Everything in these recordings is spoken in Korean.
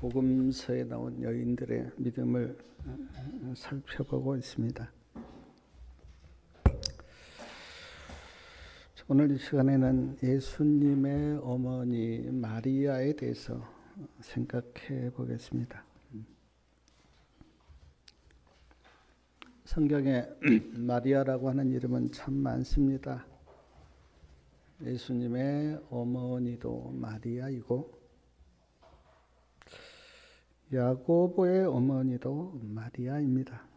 복음서에 나온 여인들의 믿음을 살펴보고 있습니다. 오늘 이 시간에는 예수님의 어머니 마리아에 대해서 생각해 보겠습니다. 성경에 마리아라고 하는 이름은 참 많습니다. 예수님의 어머니도 마리아이고 야고보의 어머니도 마리아입니다.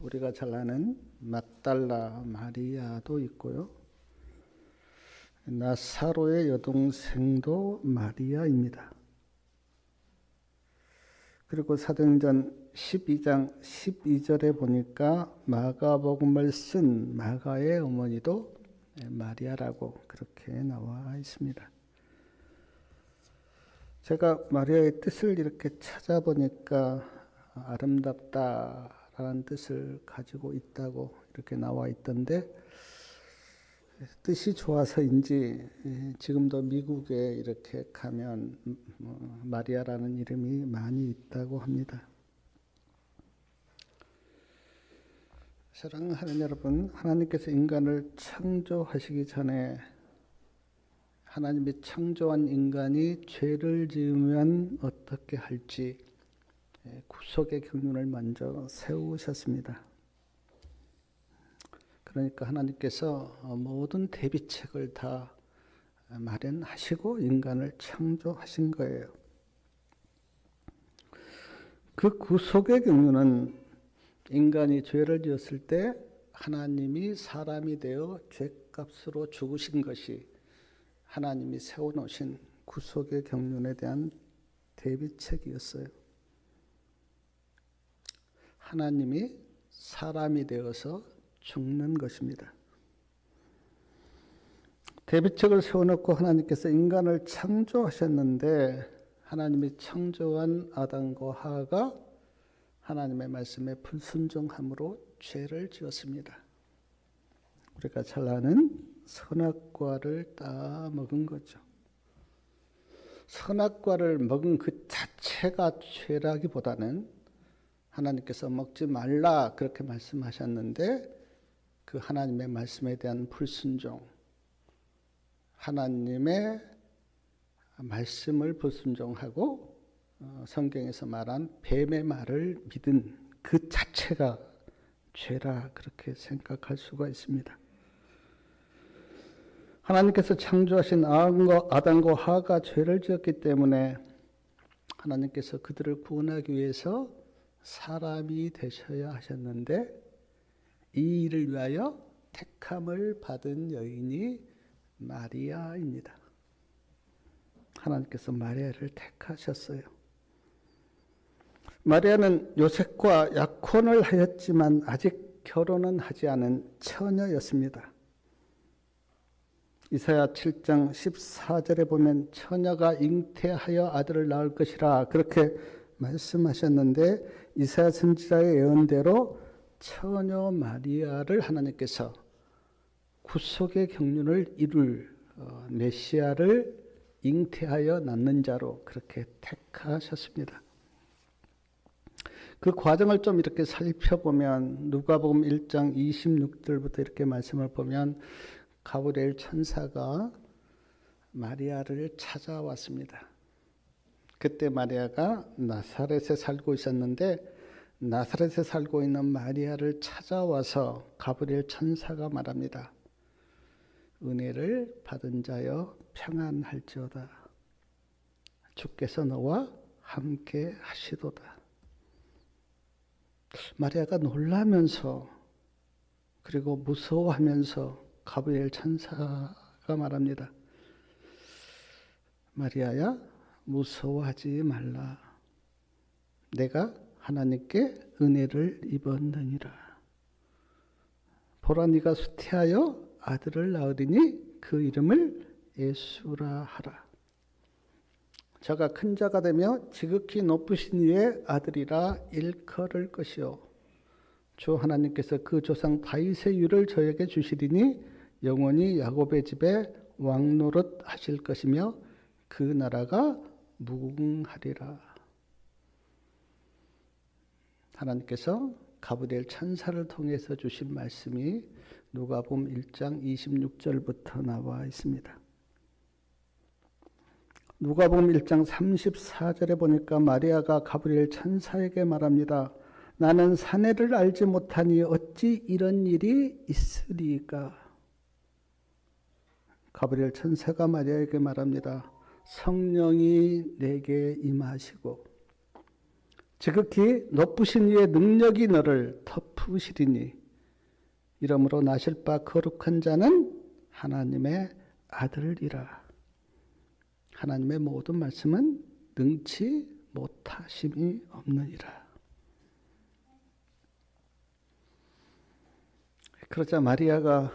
우리가 잘 아는 막달라 마리아도 있고요. 나사로의 여동생도 마리아입니다. 그리고 사도행전 12장 12절에 보니까 마가복음을 쓴 마가의 어머니도 마리아라고 그렇게 나와 있습니다. 제가 마리아의 뜻을 이렇게 찾아보니까 아름답다라는 뜻을 가지고 있다고 이렇게 나와 있던데, 뜻이 좋아서인지 지금도 미국에 이렇게 가면 마리아라는 이름이 많이 있다고 합니다. 사랑하는 여러분, 하나님께서 인간을 창조하시기 전에 하나님이 창조한 인간이 죄를 지으면 어떻게 할지 구속의 경륜을 먼저 세우셨습니다. 그러니까 하나님께서 모든 대비책을 다 마련하시고 인간을 창조하신 거예요. 그 구속의 경륜은 인간이 죄를 지었을 때 하나님이 사람이 되어 죄값으로 죽으신 것이 하나님이 세워놓으신 구속의 경륜에 대한 대비책이었어요. 하나님이 사람이 되어서 죽는 것입니다. 대비책을 세워놓고 하나님께서 인간을 창조하셨는데, 하나님이 창조한 아담과 하와가 하나님의 말씀에 불순종함으로 죄를 지었습니다. 우리가 잘 아는 선악과를 따 먹은 거죠. 선악과를 먹은 그 자체가 죄라기보다는 하나님께서 먹지 말라 그렇게 말씀하셨는데, 그 하나님의 말씀에 대한 불순종, 하나님의 말씀을 불순종하고 성경에서 말한 뱀의 말을 믿은 그 자체가 죄라 그렇게 생각할 수가 있습니다. 하나님께서 창조하신 아담과 하와가 죄를 지었기 때문에 하나님께서 그들을 구원하기 위해서 사람이 되셔야 하셨는데, 이 일을 위하여 택함을 받은 여인이 마리아입니다. 하나님께서 마리아를 택하셨어요. 마리아는 요셉과 약혼을 하였지만 아직 결혼은 하지 않은 처녀였습니다. 이사야 7장 14절에 보면 처녀가 잉태하여 아들을 낳을 것이라 그렇게 말씀하셨는데, 이사야 선지자의 예언대로 처녀 마리아를 하나님께서 구속의 경륜을 이룰 메시아를 잉태하여 낳는 자로 그렇게 택하셨습니다. 그 과정을 좀 이렇게 살펴보면 누가복음 1장 26절부터 이렇게 말씀을 보면 가브리엘 천사가 마리아를 찾아왔습니다. 그때 마리아가 나사렛에 살고 있었는데, 나사렛에 살고 있는 마리아를 찾아와서 가브리엘 천사가 말합니다. 은혜를 받은 자여 평안할지어다. 주께서 너와 함께 하시도다. 마리아가 놀라면서 그리고 무서워하면서 가브리엘 천사가 말합니다. 마리아야, 무서워하지 말라. 내가 하나님께 은혜를 입었느니라. 보라, 네가 수태하여 아들을 낳으리니 그 이름을 예수라 하라. 저가 큰 자가 되며 지극히 높으신 이의 아들이라 일컬을 것이요, 주 하나님께서 그 조상 다윗의 유를 저에게 주시리니 영원히 야곱의 집에 왕노릇 하실 것이며 그 나라가 무궁하리라. 하나님께서 가브리엘 천사를 통해서 주신 말씀이 누가복음 1장 26절부터 나와 있습니다. 누가복음 1장 34절에 보니까 마리아가 가브리엘 천사에게 말합니다. 나는 사내를 알지 못하니 어찌 이런 일이 있으리까? 가브리엘 천사가 마리아에게 말합니다. 성령이 내게 임하시고 지극히 높으신 이의 능력이 너를 덮으시리니 이러므로 나실 바 거룩한 자는 하나님의 아들이라. 하나님의 모든 말씀은 능치 못하심이 없느니라. 그러자 마리아가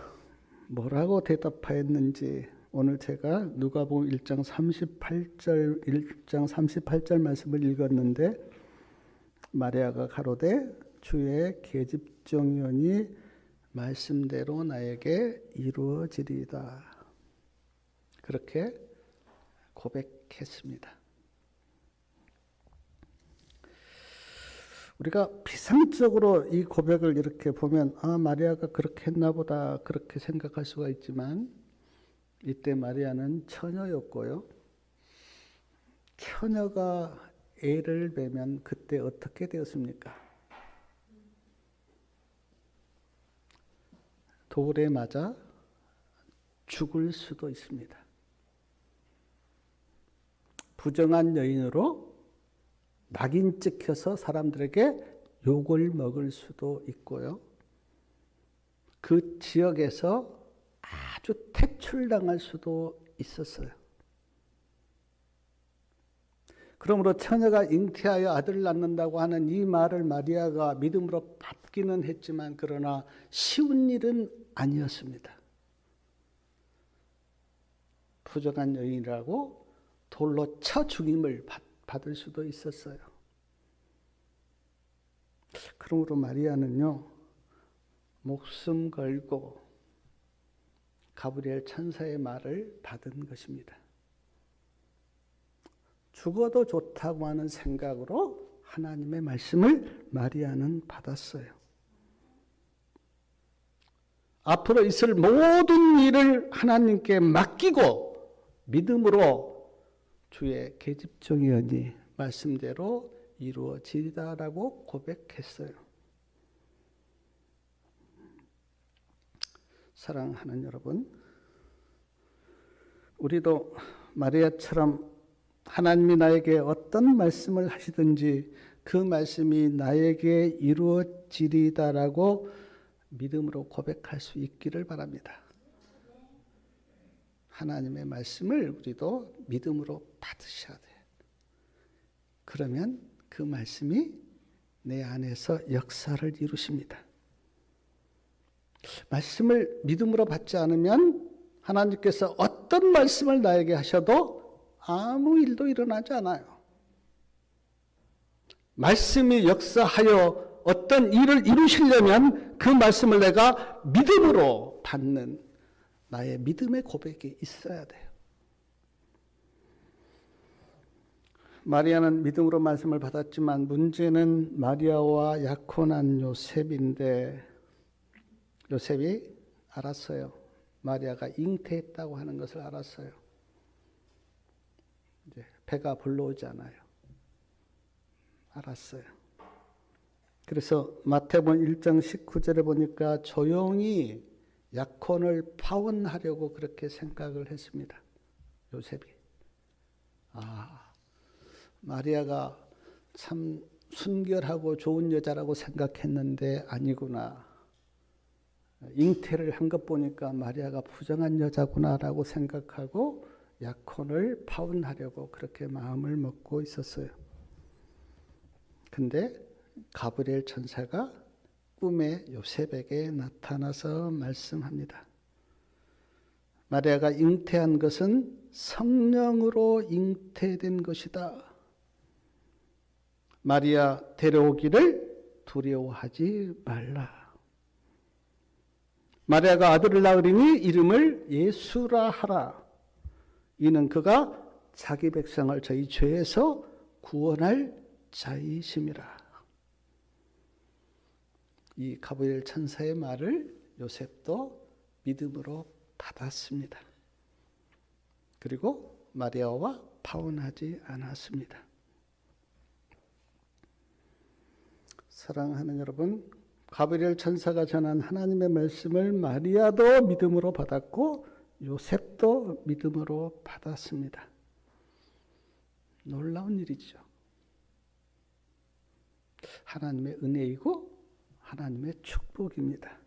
뭐라고 대답하였는지 오늘 제가 누가복음 1장 38절 말씀을 읽었는데 마리아가 가로되 주의 계집종이오니 말씀대로 나에게 이루어지리이다. 그렇게 고백했습니다. 우리가 비상적으로 이 고백을 이렇게 보면 마리아가 그렇게 했나 보다 그렇게 생각할 수가 있지만 이때 마리아는 처녀였고요. 처녀가 애를 베면 그때 어떻게 되었습니까? 돌에 맞아 죽을 수도 있습니다. 부정한 여인으로 낙인 찍혀서 사람들에게 욕을 먹을 수도 있고요. 그 지역에서 아주 퇴출당할 수도 있었어요. 그러므로 처녀가 잉태하여 아들을 낳는다고 하는 이 말을 마리아가 믿음으로 받기는 했지만 그러나 쉬운 일은 아니었습니다. 부정한 여인이라고 돌로 쳐 죽임을 받을 수도 있었어요. 그러므로 마리아는요, 목숨 걸고 가브리엘 천사의 말을 받은 것입니다. 죽어도 좋다고 하는 생각으로 하나님의 말씀을 마리아는 받았어요. 앞으로 있을 모든 일을 하나님께 맡기고 믿음으로 주의 계집종이오니 말씀대로 이루어지리다라고 고백했어요. 사랑하는 여러분, 우리도 마리아처럼 하나님이 나에게 어떤 말씀을 하시든지 그 말씀이 나에게 이루어지리다라고 믿음으로 고백할 수 있기를 바랍니다. 하나님의 말씀을 우리도 믿음으로 받으셔야 돼요. 그러면 그 말씀이 내 안에서 역사를 이루십니다. 말씀을 믿음으로 받지 않으면 하나님께서 어떤 말씀을 나에게 하셔도 아무 일도 일어나지 않아요. 말씀이 역사하여 어떤 일을 이루시려면 그 말씀을 내가 믿음으로 받는 나의 믿음의 고백이 있어야 돼요. 마리아는 믿음으로 말씀을 받았지만 문제는 마리아와 약혼한 요셉인데 요셉이 알았어요. 마리아가 잉태했다고 하는 것을 알았어요. 이제 배가 불러오지 않아요. 알았어요. 그래서 마태복음 1장 19절에 보니까 조용히 약혼을 파혼하려고 그렇게 생각을 했습니다. 요셉이. 마리아가 참 순결하고 좋은 여자라고 생각했는데 아니구나. 잉태를 한 것 보니까 마리아가 부정한 여자구나라고 생각하고 약혼을 파혼하려고 그렇게 마음을 먹고 있었어요. 근데 가브리엘 천사가 꿈에 요셉에게 나타나서 말씀합니다. 마리아가 잉태한 것은 성령으로 잉태된 것이다. 마리아 데려오기를 두려워하지 말라. 마리아가 아들을 낳으리니 이름을 예수라 하라. 이는 그가 자기 백성을 저희 죄에서 구원할 자이심이라. 이 가브리엘 천사의 말을 요셉도 믿음으로 받았습니다. 그리고 마리아와 파혼하지 않았습니다. 사랑하는 여러분, 가브리엘 천사가 전한 하나님의 말씀을 마리아도 믿음으로 받았고 요셉도 믿음으로 받았습니다. 놀라운 일이죠. 하나님의 은혜이고 하나님의 축복입니다.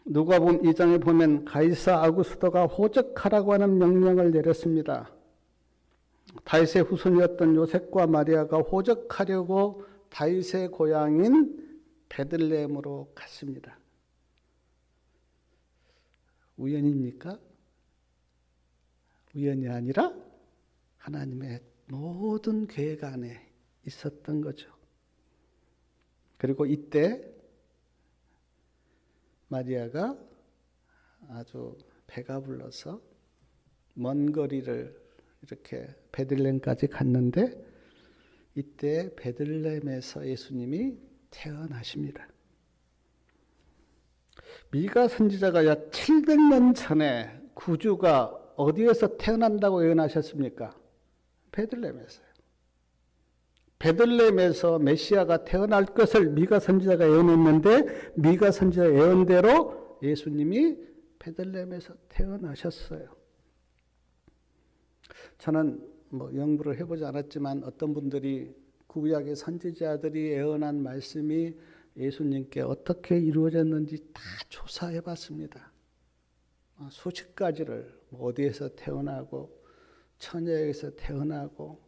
누가복음 2장에 보면 가이사 아구스토가 호적하라고 하는 명령을 내렸습니다. 다윗의 후손이었던 요셉과 마리아가 호적하려고 다윗의 고향인 베들레헴으로 갔습니다. 우연입니까? 우연이 아니라 하나님의 모든 계획 안에 있었던 거죠. 그리고 이때 마리아가 아주 배가 불러서 먼 거리를 이렇게 베들레헴까지 갔는데 이때 베들레헴에서 예수님이 태어나십니다. 미가 선지자가 약 700년 전에 구주가 어디에서 태어난다고 예언하셨습니까? 베들레헴에서요. 베들레헴에서 메시아가 태어날 것을 미가 선지자가 예언했는데 미가 선지자 예언대로 예수님이 베들레헴에서 태어나셨어요. 저는 연구를 해보지 않았지만 어떤 분들이 구약의 선지자들이 예언한 말씀이 예수님께 어떻게 이루어졌는지 다 조사해봤습니다. 수십 가지를 어디에서 태어나고 처녀에게서 태어나고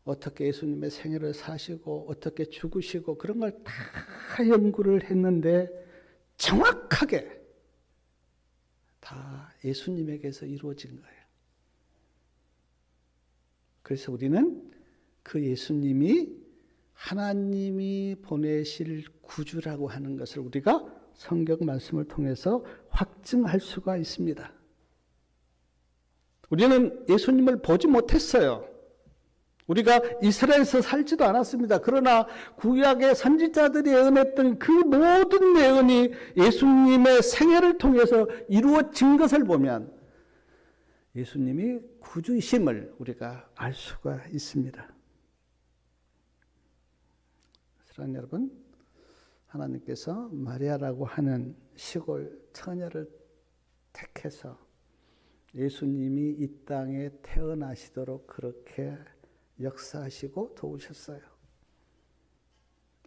어떻게 예수님의 생애를 사시고 어떻게 죽으시고 그런 걸 다 연구를 했는데 정확하게 다 예수님에게서 이루어진 거예요. 그래서 우리는 그 예수님이 하나님이 보내실 구주라고 하는 것을 우리가 성경 말씀을 통해서 확증할 수가 있습니다. 우리는 예수님을 보지 못했어요. 우리가 이스라엘에서 살지도 않았습니다. 그러나 구약의 선지자들이 예언했던 그 모든 예언이 예수님의 생애를 통해서 이루어진 것을 보면 예수님이 구주이심을 우리가 알 수가 있습니다. 사랑하는 여러분, 하나님께서 마리아라고 하는 시골 처녀를 택해서 예수님이 이 땅에 태어나시도록 그렇게 역사하시고 도우셨어요.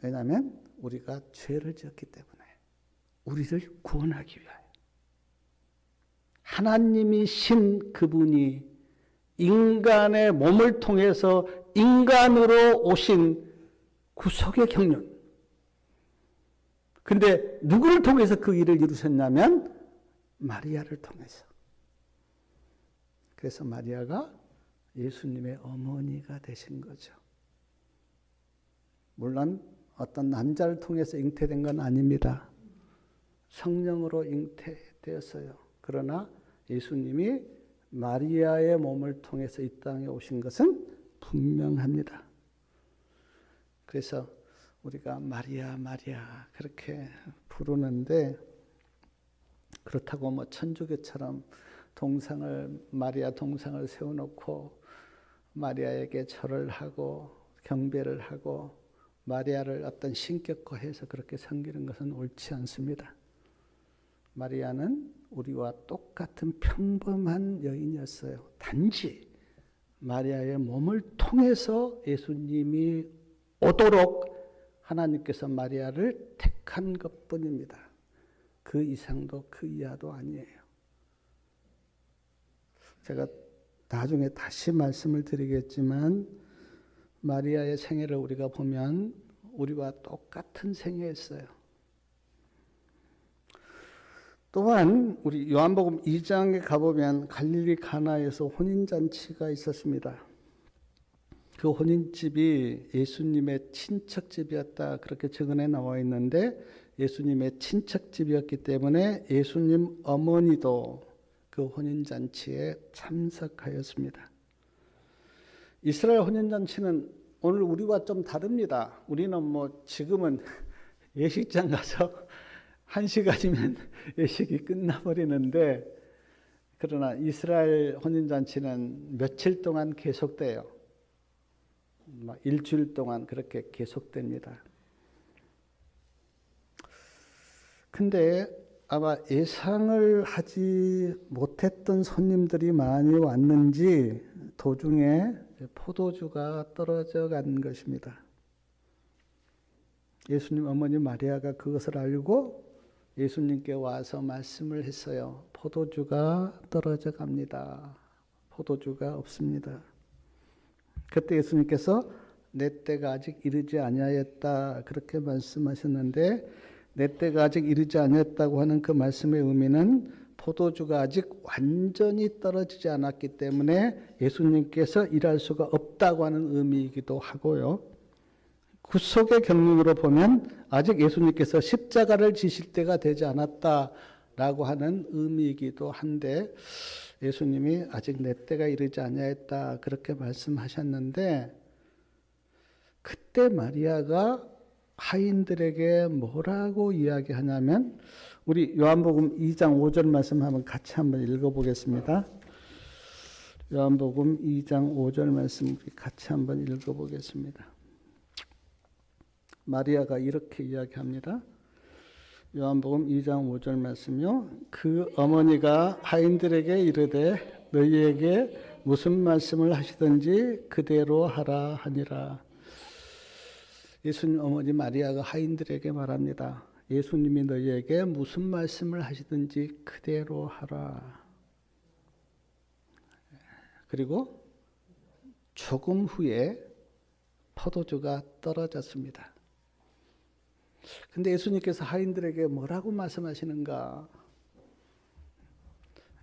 왜냐하면 우리가 죄를 지었기 때문에 우리를 구원하기 위하여 하나님이 신 그분이 인간의 몸을 통해서 인간으로 오신 구속의 경륜. 근데 누구를 통해서 그 일을 이루셨냐면 마리아를 통해서. 그래서 마리아가 예수님의 어머니가 되신 거죠. 물론 어떤 남자를 통해서 잉태된 건 아닙니다. 성령으로 잉태되었어요. 그러나 예수님이 마리아의 몸을 통해서 이 땅에 오신 것은 분명합니다. 그래서 우리가 마리아 마리아 그렇게 부르는데 그렇다고 천주교처럼 마리아 동상을 세워놓고 마리아에게 절을 하고 경배를 하고 마리아를 어떤 신격화해서 그렇게 섬기는 것은 옳지 않습니다. 마리아는 우리와 똑같은 평범한 여인이었어요. 단지 마리아의 몸을 통해서 예수님이 오도록 하나님께서 마리아를 택한 것뿐입니다. 그 이상도 그 이하도 아니에요. 제가 나중에 다시 말씀을 드리겠지만 마리아의 생애를 우리가 보면 우리와 똑같은 생애였어요. 또한 우리 요한복음 2장에 가보면 갈릴리 가나에서 혼인잔치가 있었습니다. 그 혼인집이 예수님의 친척집이었다 그렇게 증언에 나와 있는데 예수님의 친척집이었기 때문에 예수님 어머니도 그 혼인잔치에 참석하였습니다. 이스라엘 혼인잔치는 오늘 우리와 좀 다릅니다. 우리는 뭐 지금은 예식장 가서 1시간이면 예식이 끝나버리는데, 그러나 이스라엘 혼인잔치는 며칠 동안 계속돼요. 일주일 동안 그렇게 계속됩니다. 근데 아마 예상을 하지 못했던 손님들이 많이 왔는지 도중에 포도주가 떨어져 간 것입니다. 예수님 어머니 마리아가 그것을 알고 예수님께 와서 말씀을 했어요. 포도주가 떨어져 갑니다. 포도주가 없습니다. 그때 예수님께서 내 때가 아직 이르지 아니하였다 그렇게 말씀하셨는데, 내 때가 아직 이르지 아니했다고 하는 그 말씀의 의미는 포도주가 아직 완전히 떨어지지 않았기 때문에 예수님께서 일할 수가 없다고 하는 의미이기도 하고요. 구속의 경륜으로 보면 아직 예수님께서 십자가를 지실 때가 되지 않았다라고 하는 의미이기도 한데, 예수님이 아직 내 때가 이르지 아니하였다 그렇게 말씀하셨는데, 그때 마리아가 하인들에게 뭐라고 이야기하냐면, 우리 요한복음 2장 5절 말씀 같이 한번 읽어보겠습니다. 요한복음 2장 5절 말씀 우리 같이 한번 읽어보겠습니다. 마리아가 이렇게 이야기합니다. 요한복음 2장 5절 말씀요. 그 어머니가 하인들에게 이르되 너희에게 무슨 말씀을 하시든지 그대로 하라 하니라. 예수님 어머니 마리아가 하인들에게 말합니다. 예수님이 너희에게 무슨 말씀을 하시든지 그대로 하라. 그리고 조금 후에 포도주가 떨어졌습니다. 근데 예수님께서 하인들에게 뭐라고 말씀하시는가?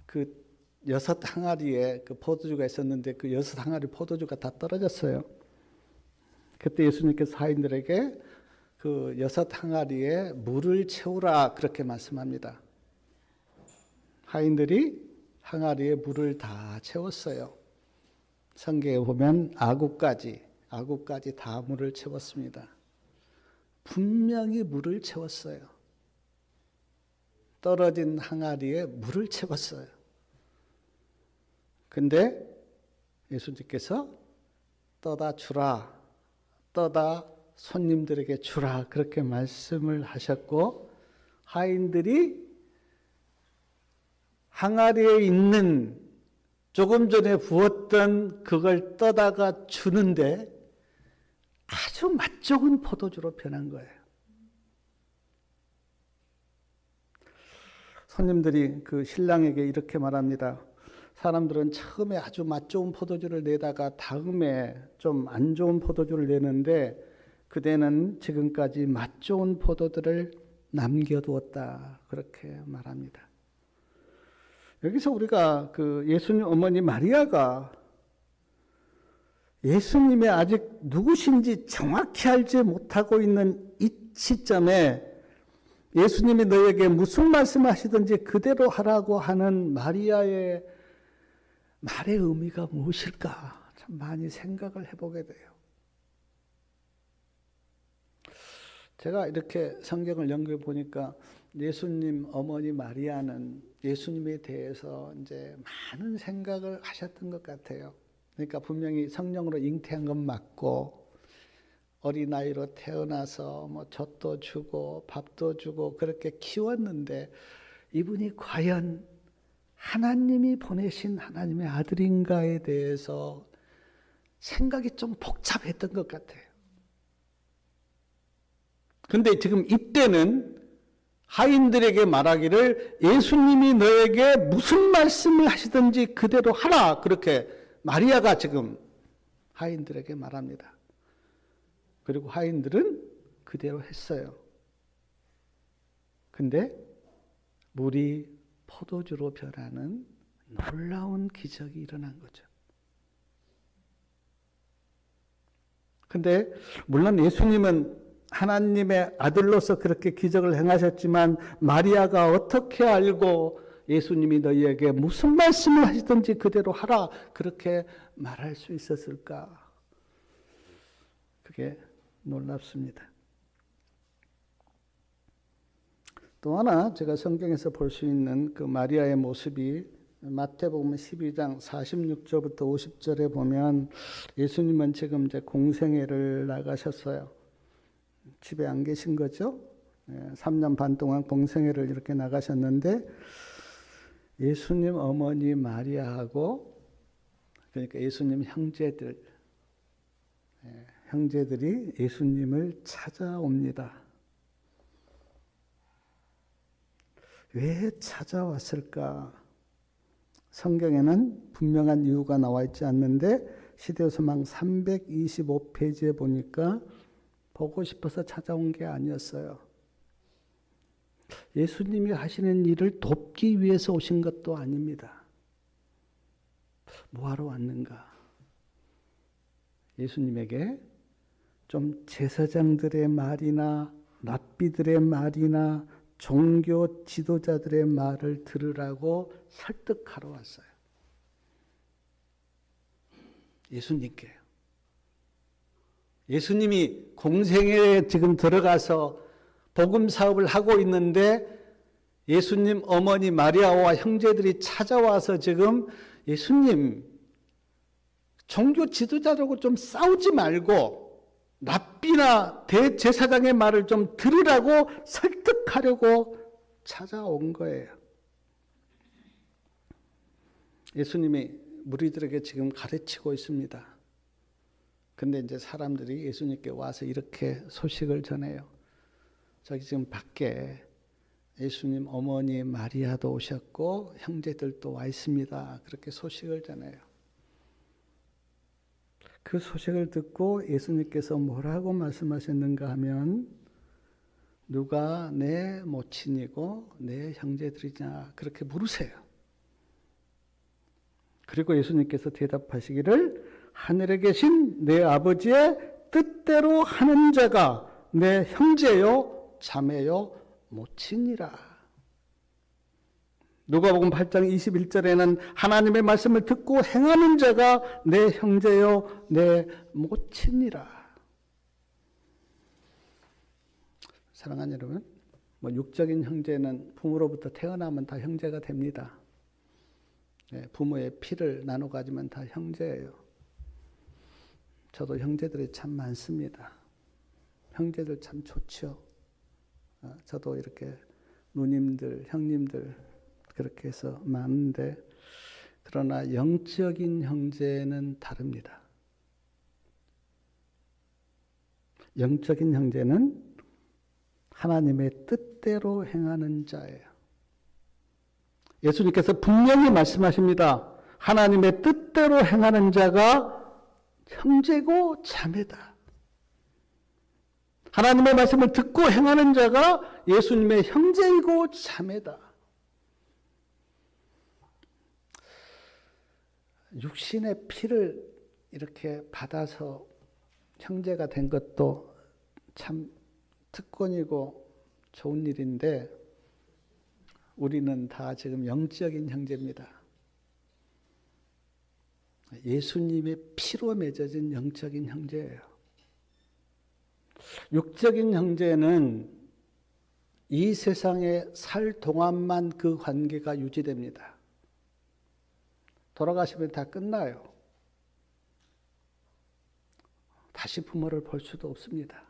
그 6항아리에 그 포도주가 있었는데 그 6항아리 포도주가 다 떨어졌어요. 그때 예수님께서 하인들에게 그 6항아리에 물을 채우라 그렇게 말씀합니다. 하인들이 항아리에 물을 다 채웠어요. 성경에 보면 아구까지 다 물을 채웠습니다. 분명히 물을 채웠어요. 떨어진 항아리에 물을 채웠어요. 근데 예수님께서 떠다 주라, 떠다 손님들에게 주라 그렇게 말씀을 하셨고, 하인들이 항아리에 있는 조금 전에 부었던 그걸 떠다가 주는데 아주 맛 좋은 포도주로 변한 거예요. 손님들이 그 신랑에게 이렇게 말합니다. 사람들은 처음에 아주 맛 좋은 포도주를 내다가 다음에 좀 안 좋은 포도주를 내는데 그대는 지금까지 맛 좋은 포도들을 남겨두었다 그렇게 말합니다. 여기서 우리가 그 예수님 어머니 마리아가 예수님이 아직 누구신지 정확히 알지 못하고 있는 이 시점에 예수님이 너에게 무슨 말씀을 하시든지 그대로 하라고 하는 마리아의 말의 의미가 무엇일까 참 많이 생각을 해보게 돼요. 제가 이렇게 성경을 연구해 보니까 예수님 어머니 마리아는 예수님에 대해서 이제 많은 생각을 하셨던 것 같아요. 그러니까 분명히 성령으로 잉태한 건 맞고, 어린아이로 태어나서 뭐 젖도 주고 밥도 주고 그렇게 키웠는데 이분이 과연 하나님이 보내신 하나님의 아들인가에 대해서 생각이 좀 복잡했던 것 같아요. 근데 지금 이때는 하인들에게 말하기를 예수님이 너에게 무슨 말씀을 하시든지 그대로 하라 그렇게 마리아가 지금 하인들에게 말합니다. 그리고 하인들은 그대로 했어요. 근데 물이 포도주로 변하는 놀라운 기적이 일어난 거죠. 근데 물론 예수님은 하나님의 아들로서 그렇게 기적을 행하셨지만 마리아가 어떻게 알고 예수님이 너희에게 무슨 말씀을 하시든지 그대로 하라 그렇게 말할 수 있었을까? 그게 놀랍습니다. 또 하나 제가 성경에서 볼 수 있는 그 마리아의 모습이 마태복음 12장 46절부터 50절에 보면 예수님은 지금 이제 공생애를 나가셨어요. 집에 안 계신 거죠? 3년 반 동안 공생애를 이렇게 나가셨는데 예수님 어머니 마리아하고 그러니까 예수님 형제들이 예수님을 찾아옵니다. 왜 찾아왔을까? 성경에는 분명한 이유가 나와 있지 않는데 시대소망 325페이지에 보니까 보고 싶어서 찾아온 게 아니었어요. 예수님이 하시는 일을 돕기 위해서 오신 것도 아닙니다. 뭐하러 왔는가? 예수님에게 좀 제사장들의 말이나 랍비들의 말이나 종교 지도자들의 말을 들으라고 설득하러 왔어요. 예수님께요. 예수님이 공생애에 지금 들어가서 복음 사업을 하고 있는데 예수님 어머니 마리아와 형제들이 찾아와서 지금 예수님 종교 지도자라고 좀 싸우지 말고 랍비나 대제사장의 말을 좀 들으라고 설득하려고 찾아온 거예요. 예수님이 무리들에게 지금 가르치고 있습니다. 근데 이제 사람들이 예수님께 와서 이렇게 소식을 전해요. 저기 지금 밖에 예수님 어머니 마리아도 오셨고 형제들도 와 있습니다. 그렇게 소식을 전해요. 그 소식을 듣고 예수님께서 뭐라고 말씀하셨는가 하면 누가 내 모친이고 내 형제들이냐 그렇게 물으세요. 그리고 예수님께서 대답하시기를 하늘에 계신 내 아버지의 뜻대로 하는 자가 내 형제요 자매요 모친이라. 누가복음 8장 21절에는 하나님의 말씀을 듣고 행하는 자가 내 형제요 내 모친이라. 사랑하는 여러분, 육적인 형제는 부모로부터 태어나면 다 형제가 됩니다. 부모의 피를 나눠 가지면 다 형제예요. 저도 형제들이 참 많습니다. 형제들 참 좋죠. 저도 이렇게 누님들, 형님들 그렇게 해서 많은데 그러나 영적인 형제는 다릅니다. 영적인 형제는 하나님의 뜻대로 행하는 자예요. 예수님께서 분명히 말씀하십니다. 하나님의 뜻대로 행하는 자가 형제고 자매다. 하나님의 말씀을 듣고 행하는 자가 예수님의 형제이고 자매다. 육신의 피를 이렇게 받아서 형제가 된 것도 참 특권이고 좋은 일인데 우리는 다 지금 영적인 형제입니다. 예수님의 피로 맺어진 영적인 형제예요. 육적인 형제는 이 세상에 살 동안만 그 관계가 유지됩니다. 돌아가시면 다 끝나요. 다시 부모를 볼 수도 없습니다.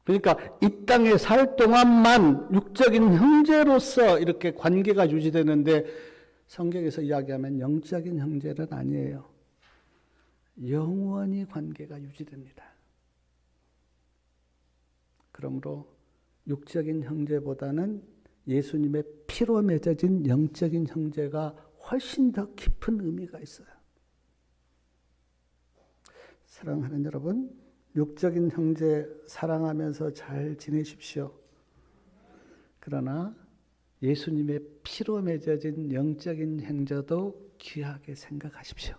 그러니까 이 땅에 살 동안만 육적인 형제로서 이렇게 관계가 유지되는데 성경에서 이야기하면 영적인 형제는 아니에요. 영원히 관계가 유지됩니다. 그러므로 육적인 형제보다는 예수님의 피로 맺어진 영적인 형제가 훨씬 더 깊은 의미가 있어요. 사랑하는 여러분, 육적인 형제 사랑하면서 잘 지내십시오. 그러나 예수님의 피로 맺어진 영적인 형제도 귀하게 생각하십시오.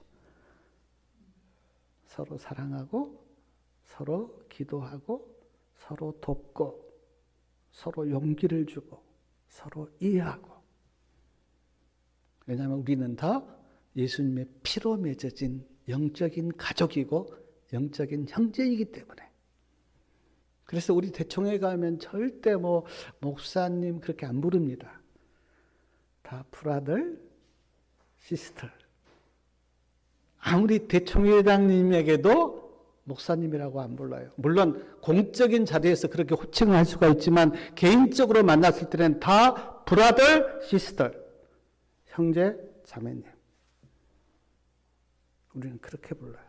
서로 사랑하고 서로 기도하고 서로 돕고 서로 용기를 주고 서로 이해하고 왜냐하면 우리는 다 예수님의 피로 맺어진 영적인 가족이고 영적인 형제이기 때문에. 그래서 우리 대총회 가면 절대 뭐 목사님 그렇게 안 부릅니다. 다 브라들, 시스터. 아무리 대총회장님에게도 목사님이라고 안 불러요. 물론 공적인 자리에서 그렇게 호칭을 할 수가 있지만 개인적으로 만났을 때는 다 브라들, 시스터. 형제, 자매님. 우리는 그렇게 불러요.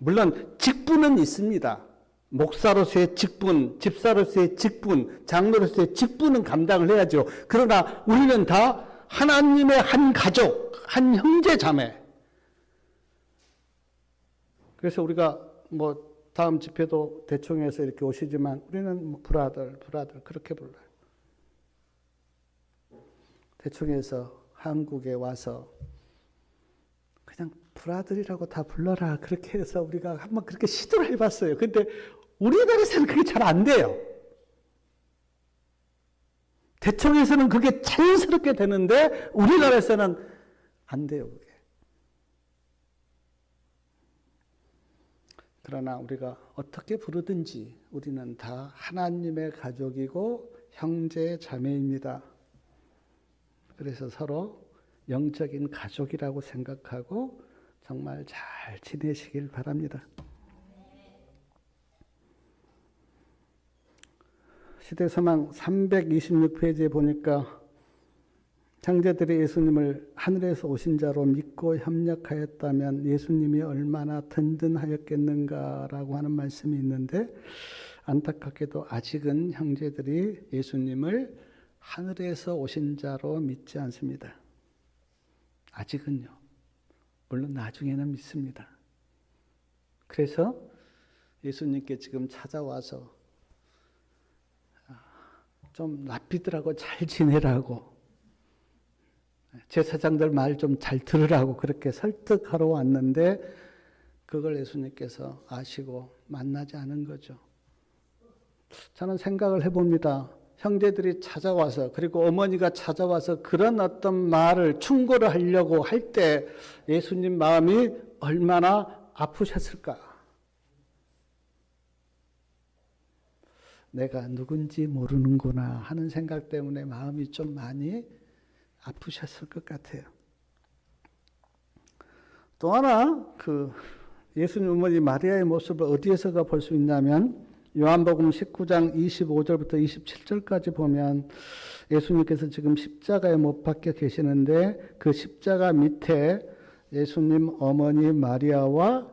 물론 직분은 있습니다. 목사로서의 직분, 집사로서의 직분, 장로로서의 직분은 감당을 해야죠. 그러나 우리는 다 하나님의 한 가족, 한 형제 자매. 그래서 우리가 뭐 다음 집회도 대총에서 이렇게 오시지만 우리는 브라들 그렇게 불러요. 대총에서 한국에 와서 그냥 브라들이라고 다 불러라 그렇게 해서 우리가 한번 그렇게 시도를 해봤어요. 근데 우리나라에서는 그게 잘 안 돼요. 대총에서는 그게 자연스럽게 되는데 우리나라에서는 안 돼요. 그게. 그러나 우리가 어떻게 부르든지 우리는 다 하나님의 가족이고 형제 자매입니다. 그래서 서로 영적인 가족이라고 생각하고 정말 잘 지내시길 바랍니다. 시대소망 326페이지에 보니까 형제들이 예수님을 하늘에서 오신 자로 믿고 협력하였다면 예수님이 얼마나 든든하였겠는가라고 하는 말씀이 있는데 안타깝게도 아직은 형제들이 예수님을 하늘에서 오신 자로 믿지 않습니다. 아직은요. 물론 나중에는 믿습니다. 그래서 예수님께 지금 찾아와서 좀 랍비들하고 잘 지내라고 제사장들 말 좀 잘 들으라고 그렇게 설득하러 왔는데 그걸 예수님께서 아시고 만나지 않은 거죠. 저는 생각을 해봅니다. 형제들이 찾아와서 그리고 어머니가 찾아와서 그런 어떤 말을 충고를 하려고 할 때 예수님 마음이 얼마나 아프셨을까. 내가 누군지 모르는구나 하는 생각 때문에 마음이 좀 많이 아프셨을 것 같아요. 또 하나 예수님 어머니 마리아의 모습을 어디에서가 볼 수 있냐면 요한복음 19장 25절부터 27절까지 보면 예수님께서 지금 십자가에 못 박혀 계시는데 그 십자가 밑에 예수님 어머니 마리아와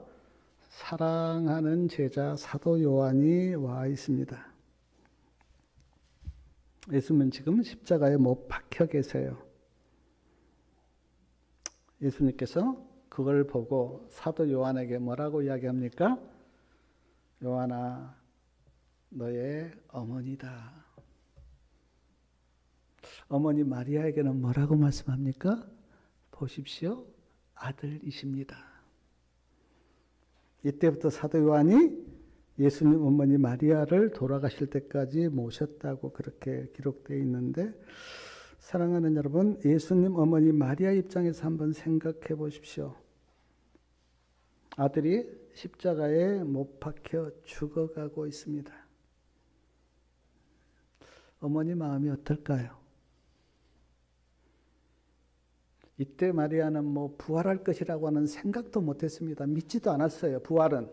사랑하는 제자 사도 요한이 와 있습니다. 예수님은 지금 십자가에 못 박혀 계세요. 예수님께서 그걸 보고 사도 요한에게 뭐라고 이야기합니까? 요한아, 너의 어머니다. 어머니 마리아에게는 뭐라고 말씀합니까? 보십시오, 아들이십니다. 이때부터 사도 요한이 예수님 어머니 마리아를 돌아가실 때까지 모셨다고 그렇게 기록되어 있는데 사랑하는 여러분, 예수님 어머니 마리아 입장에서 한번 생각해 보십시오. 아들이 십자가에 못 박혀 죽어가고 있습니다. 어머니 마음이 어떨까요? 이때 마리아는 뭐 부활할 것이라고 하는 생각도 못했습니다. 믿지도 않았어요. 부활은.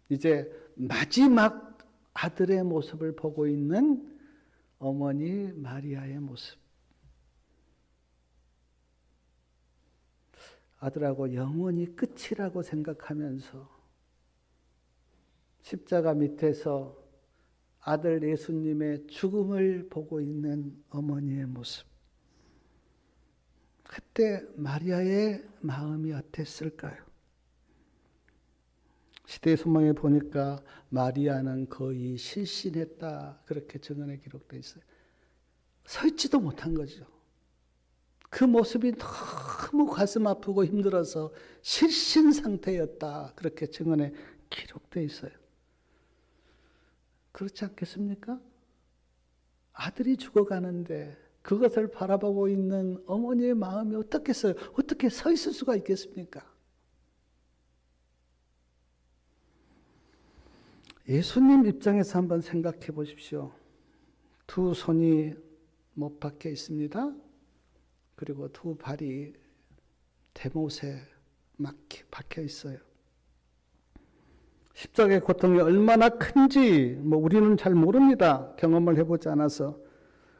이제 마지막 아들의 모습을 보고 있는 어머니 마리아의 모습. 아들하고 영원히 끝이라고 생각하면서 십자가 밑에서 아들 예수님의 죽음을 보고 있는 어머니의 모습. 그때 마리아의 마음이 어땠을까요? 시대의 소망에 보니까 마리아는 거의 실신했다. 그렇게 증언에 기록되어 있어요. 서 있지도 못한 거죠. 그 모습이 너무 가슴 아프고 힘들어서 실신 상태였다. 그렇게 증언에 기록되어 있어요. 그렇지 않겠습니까? 아들이 죽어가는데 그것을 바라보고 있는 어머니의 마음이 어떻게 서 있을 수가 있겠습니까? 예수님 입장에서 한번 생각해 보십시오. 두 손이 못 박혀 있습니다. 그리고 두 발이 대못에 박혀 있어요. 십자가의 고통이 얼마나 큰지 우리는 잘 모릅니다. 경험을 해보지 않아서.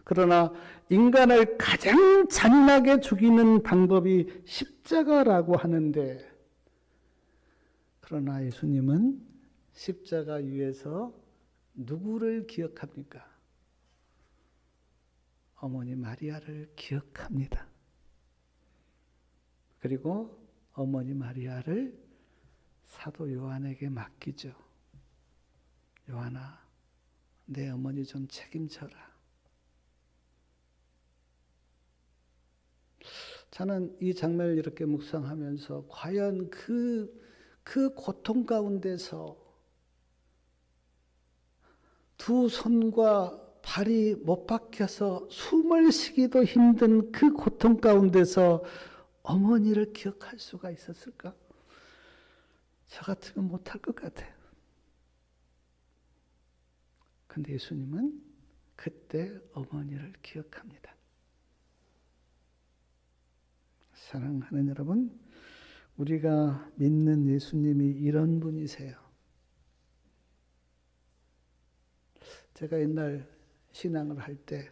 그러나 인간을 가장 잔인하게 죽이는 방법이 십자가라고 하는데, 그러나 예수님은 십자가 위에서 누구를 기억합니까? 어머니 마리아를 기억합니다. 그리고 어머니 마리아를 사도 요한에게 맡기죠. 요한아, 내 어머니 좀 책임져라. 저는 이 장면을 이렇게 묵상하면서 과연 그 고통 가운데서 두 손과 발이 못 박혀서 숨을 쉬기도 힘든 그 고통 가운데서 어머니를 기억할 수가 있었을까? 저 같으면 못할 것 같아요. 근데 예수님은 그때 어머니를 기억합니다. 사랑하는 여러분, 우리가 믿는 예수님이 이런 분이세요. 제가 옛날 신앙을 할 때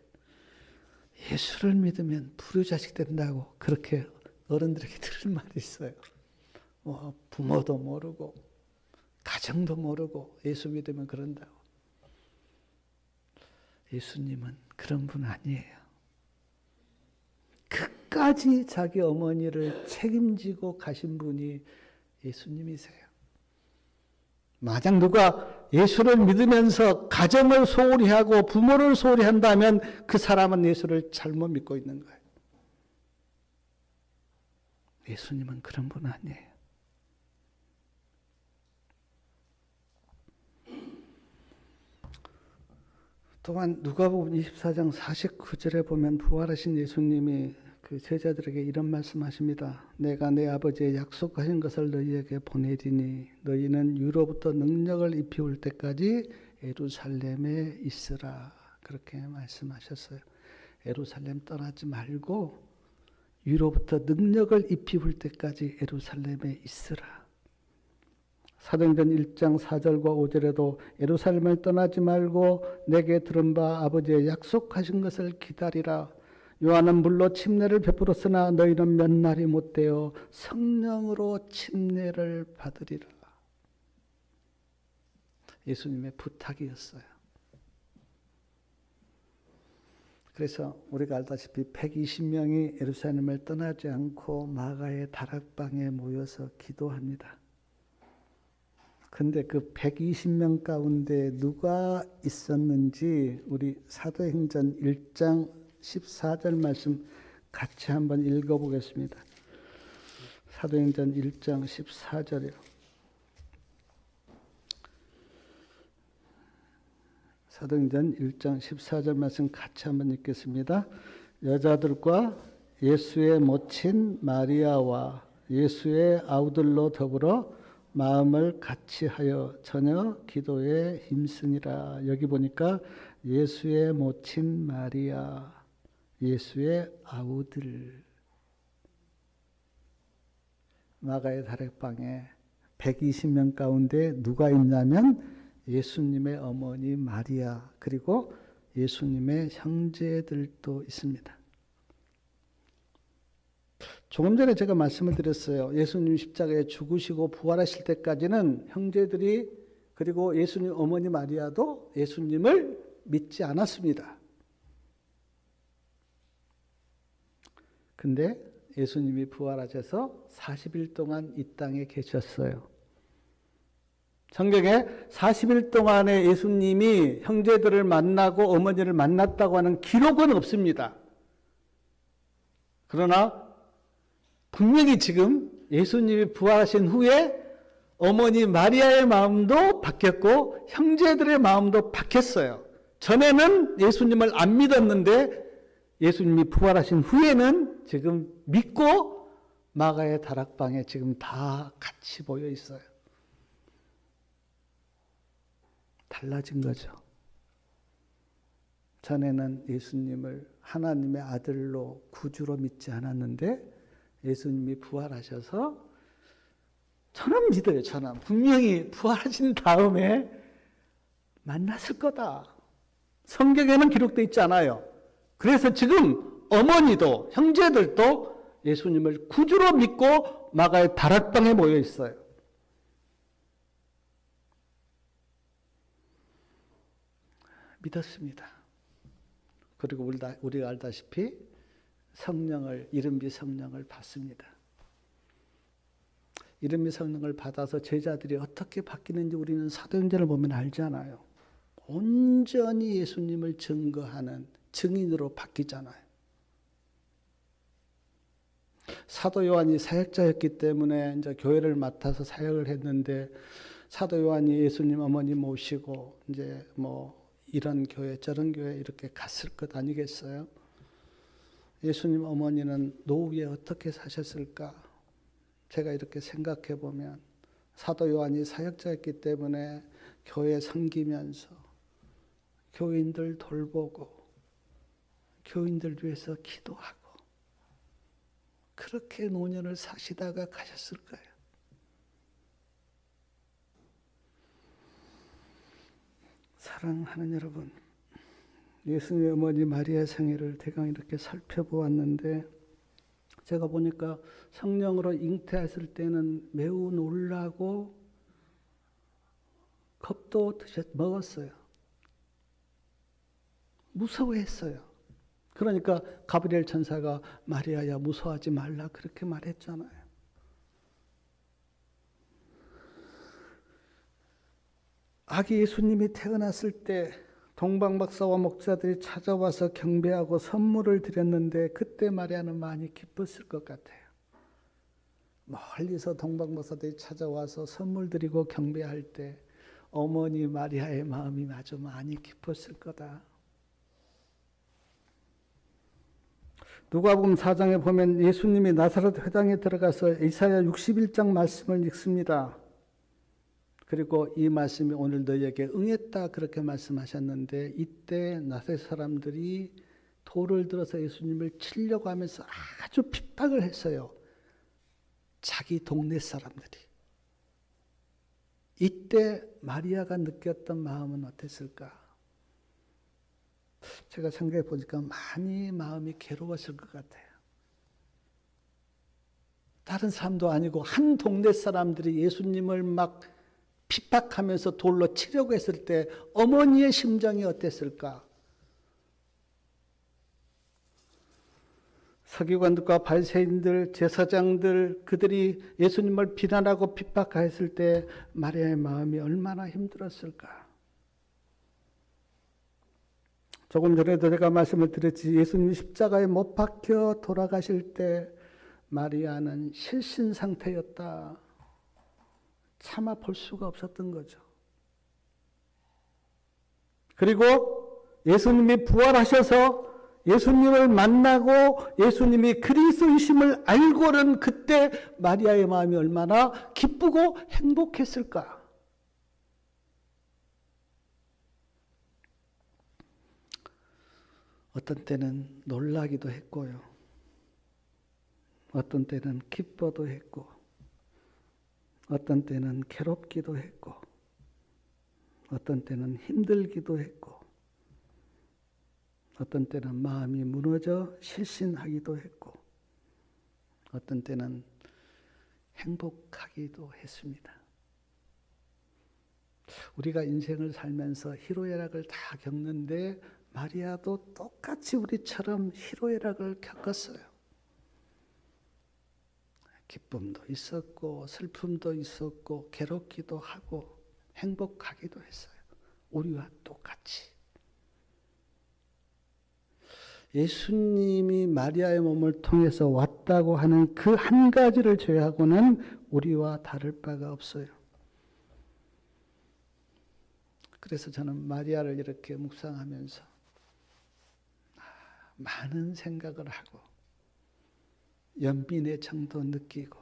예수를 믿으면 불효자식 된다고 그렇게 어른들에게 들은 말이 있어요. 부모도 모르고 가정도 모르고 예수 믿으면 그런다고. 예수님은 그런 분 아니에요. 끝까지 자기 어머니를 책임지고 가신 분이 예수님이세요. 만약 누가 예수를 믿으면서 가정을 소홀히 하고 부모를 소홀히 한다면 그 사람은 예수를 잘못 믿고 있는 거예요. 예수님은 그런 분 아니에요. 또한 누가복음 24장 49절에 보면 부활하신 예수님이 그 제자들에게 이런 말씀하십니다. 내가 내 아버지의 약속하신 것을 너희에게 보내리니 너희는 위로부터 능력을 입혀올 때까지 예루살렘에 있으라. 그렇게 말씀하셨어요. 예루살렘 떠나지 말고 위로부터 능력을 입혀올 때까지 예루살렘에 있으라. 사도행전 1장 4절과 5절에도 예루살렘을 떠나지 말고 내게 들은 바 아버지의 약속하신 것을 기다리라. 요한은 물로 침례를 베풀었으나 너희는 몇 날이 못되어 성령으로 침례를 받으리라. 예수님의 부탁이었어요. 그래서 우리가 알다시피 120명이 예루살렘을 떠나지 않고 마가의 다락방에 모여서 기도합니다. 근데 그 120명 가운데 누가 있었는지 우리 사도행전 1장 14절 말씀 같이 한번 읽어보겠습니다. 사도행전 1장 14절이요. 사도행전 1장 14절 말씀 같이 한번 읽겠습니다. 여자들과 예수의 모친 마리아와 예수의 아우들로 더불어 마음을 같이하여 전혀 기도에 힘쓰니라. 여기 보니까 예수의 모친 마리아, 예수의 아우들. 마가의 다락방에 120명 가운데 누가 있냐면 예수님의 어머니 마리아, 그리고 예수님의 형제들도 있습니다. 조금 전에 제가 말씀을 드렸어요. 예수님 십자가에 죽으시고 부활하실 때까지는 형제들이, 그리고 예수님 어머니 마리아도 예수님을 믿지 않았습니다. 근데 예수님이 부활하셔서 40일 동안 이 땅에 계셨어요. 성경에 40일 동안에 예수님이 형제들을 만나고 어머니를 만났다고 하는 기록은 없습니다. 그러나 분명히 지금 예수님이 부활하신 후에 어머니 마리아의 마음도 바뀌었고 형제들의 마음도 바뀌었어요. 전에는 예수님을 안 믿었는데 예수님이 부활하신 후에는 지금 믿고 마가의 다락방에 지금 다 같이 모여 있어요. 달라진 거죠. 전에는 예수님을 하나님의 아들로 구주로 믿지 않았는데 예수님이 부활하셔서 저는 믿어요. 저는 분명히 부활하신 다음에 만났을 거다. 성경에는 기록되어 있지 않아요. 그래서 지금 어머니도 형제들도 예수님을 구주로 믿고 마가의 다락방에 모여 있어요. 믿었습니다. 그리고 우리가 알다시피 성령을, 이른비 성령을 받습니다. 이른비 성령을 받아서 제자들이 어떻게 바뀌는지 우리는 사도행전을 보면 알잖아요. 온전히 예수님을 증거하는 증인으로 바뀌잖아요. 사도 요한이 사역자였기 때문에 이제 교회를 맡아서 사역을 했는데 사도 요한이 예수님 어머니 모시고 이제 뭐 이런 교회 저런 교회 이렇게 갔을 것 아니겠어요? 예수님 어머니는 노후에 어떻게 사셨을까? 제가 이렇게 생각해 보면 사도 요한이 사역자였기 때문에 교회 섬기면서 교인들 돌보고 교인들 위해서 기도하고 그렇게 노년을 사시다가 가셨을 거예요. 사랑하는 여러분, 예수님의 어머니 마리아 생애를 대강 이렇게 살펴보았는데 제가 보니까 성령으로 잉태했을 때는 매우 놀라고 겁도 먹었어요. 무서워했어요. 그러니까 가브리엘 천사가 마리아야 무서워하지 말라 그렇게 말했잖아요. 아기 예수님이 태어났을 때 동방박사와 목사들이 찾아와서 경배하고 선물을 드렸는데 그때 마리아는 많이 기뻤을 것 같아요. 멀리서 동방박사들이 찾아와서 선물 드리고 경배할 때 어머니 마리아의 마음이 아주 많이 기뻤을 거다. 누가복음 4장에 보면 예수님이 나사렛 회당에 들어가서 이사야 61장 말씀을 읽습니다. 그리고 이 말씀이 오늘 너희에게 응했다 그렇게 말씀하셨는데 이때 나사렛 사람들이 돌을 들어서 예수님을 치려고 하면서 아주 핍박을 했어요. 자기 동네 사람들이. 이때 마리아가 느꼈던 마음은 어땠을까? 제가 생각해 보니까 많이 마음이 괴로웠을 것 같아요. 다른 사람도 아니고 한 동네 사람들이 예수님을 막 핍박하면서 돌로 치려고 했을 때 어머니의 심정이 어땠을까? 서기관들과 바리새인들, 제사장들 그들이 예수님을 비난하고 핍박했을 때 마리아의 마음이 얼마나 힘들었을까? 조금 전에도 제가 말씀을 드렸지 예수님이 십자가에 못 박혀 돌아가실 때 마리아는 실신 상태였다. 참아 볼 수가 없었던 거죠. 그리고 예수님이 부활하셔서 예수님을 만나고 예수님이 그리스도이심을 알고는 그때 마리아의 마음이 얼마나 기쁘고 행복했을까? 어떤 때는 놀라기도 했고요. 어떤 때는 기뻐도 했고 어떤 때는 괴롭기도 했고 어떤 때는 힘들기도 했고 어떤 때는 마음이 무너져 실신하기도 했고 어떤 때는 행복하기도 했습니다. 우리가 인생을 살면서 희로애락을 다 겪는데 마리아도 똑같이 우리처럼 희로애락을 겪었어요. 기쁨도 있었고 슬픔도 있었고 괴롭기도 하고 행복하기도 했어요. 우리와 똑같이. 예수님이 마리아의 몸을 통해서 왔다고 하는 그 한 가지를 제외하고는 우리와 다를 바가 없어요. 그래서 저는 마리아를 이렇게 묵상하면서 많은 생각을 하고 연민의 정도 느끼고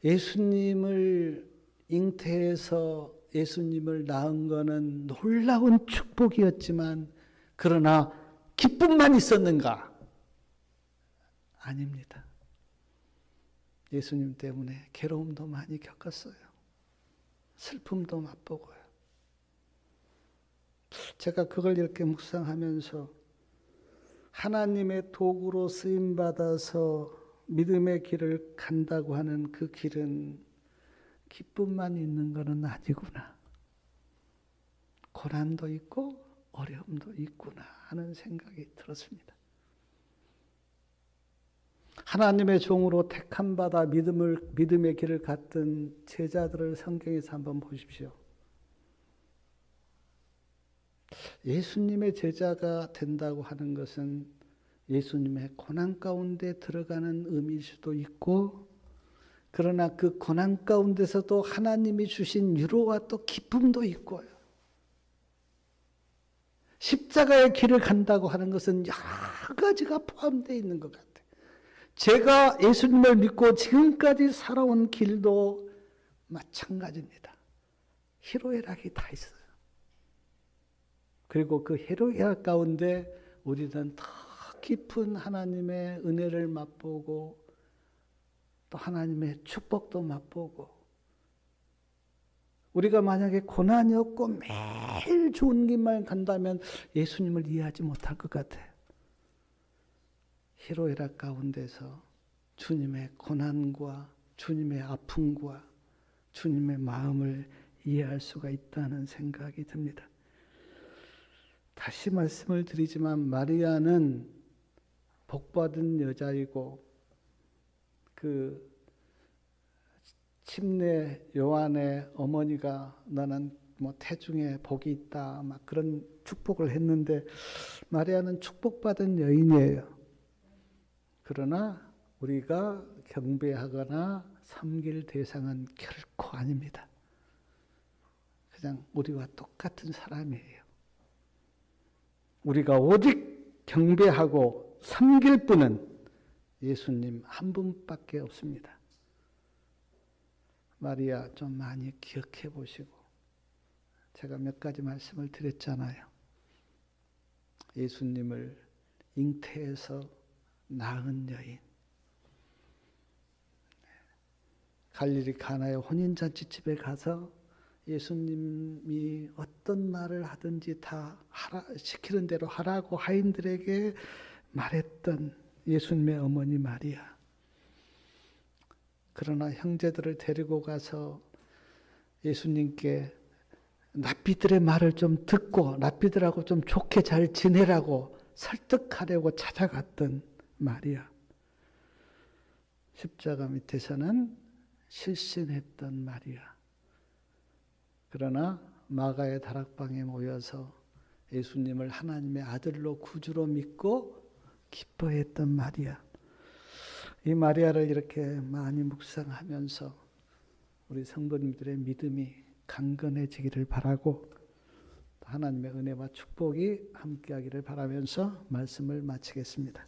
예수님을 잉태해서 예수님을 낳은 것은 놀라운 축복이었지만 그러나 기쁨만 있었는가? 아닙니다. 예수님 때문에 괴로움도 많이 겪었어요. 슬픔도 맛보고요. 제가 그걸 이렇게 묵상하면서 하나님의 도구로 쓰임받아서 믿음의 길을 간다고 하는 그 길은 기쁨만 있는 것은 아니구나. 고난도 있고 어려움도 있구나 하는 생각이 들었습니다. 하나님의 종으로 택함받아 믿음의 길을 갔던 제자들을 성경에서 한번 보십시오. 예수님의 제자가 된다고 하는 것은 예수님의 고난 가운데 들어가는 의미일 수도 있고, 그러나 그 고난 가운데서도 하나님이 주신 위로와 또 기쁨도 있고요. 십자가의 길을 간다고 하는 것은 여러 가지가 포함되어 있는 것 같아요. 제가 예수님을 믿고 지금까지 살아온 길도 마찬가지입니다. 희로애락이 다 있어요. 그리고 그 희로애락 가운데 우리는 더 깊은 하나님의 은혜를 맛보고 또 하나님의 축복도 맛보고, 우리가 만약에 고난이 없고 매일 좋은 길만 간다면 예수님을 이해하지 못할 것 같아요. 희로애락 가운데서 주님의 고난과 주님의 아픔과 주님의 마음을 이해할 수가 있다는 생각이 듭니다. 다시 말씀을 드리지만 마리아는 복받은 여자이고 그 침례 요한의 어머니가 너는 뭐 태중에 복이 있다 막 그런 축복을 했는데, 마리아는 축복받은 여인이에요. 그러나 우리가 경배하거나 섬길 대상은 결코 아닙니다. 그냥 우리와 똑같은 사람이에요. 우리가 오직 경배하고 섬길 분은 예수님 한 분밖에 없습니다. 마리아 좀 많이 기억해 보시고, 제가 몇 가지 말씀을 드렸잖아요. 예수님을 잉태해서 낳은 여인, 갈릴리 가나의 혼인잔치집에 가서 예수님이 어떤 말을 하든지 다 시키는 대로 하라고 하인들에게 말했던 예수님의 어머니 마리아. 그러나 형제들을 데리고 가서 예수님께 랍비들의 말을 좀 듣고 랍비들하고 좀 좋게 잘 지내라고 설득하려고 찾아갔던 마리아. 십자가 밑에서는 실신했던 마리아. 그러나 마가의 다락방에 모여서 예수님을 하나님의 아들로 구주로 믿고 기뻐했던 마리아. 이 마리아를 이렇게 많이 묵상하면서 우리 성도님들의 믿음이 강건해지기를 바라고, 하나님의 은혜와 축복이 함께하기를 바라면서 말씀을 마치겠습니다.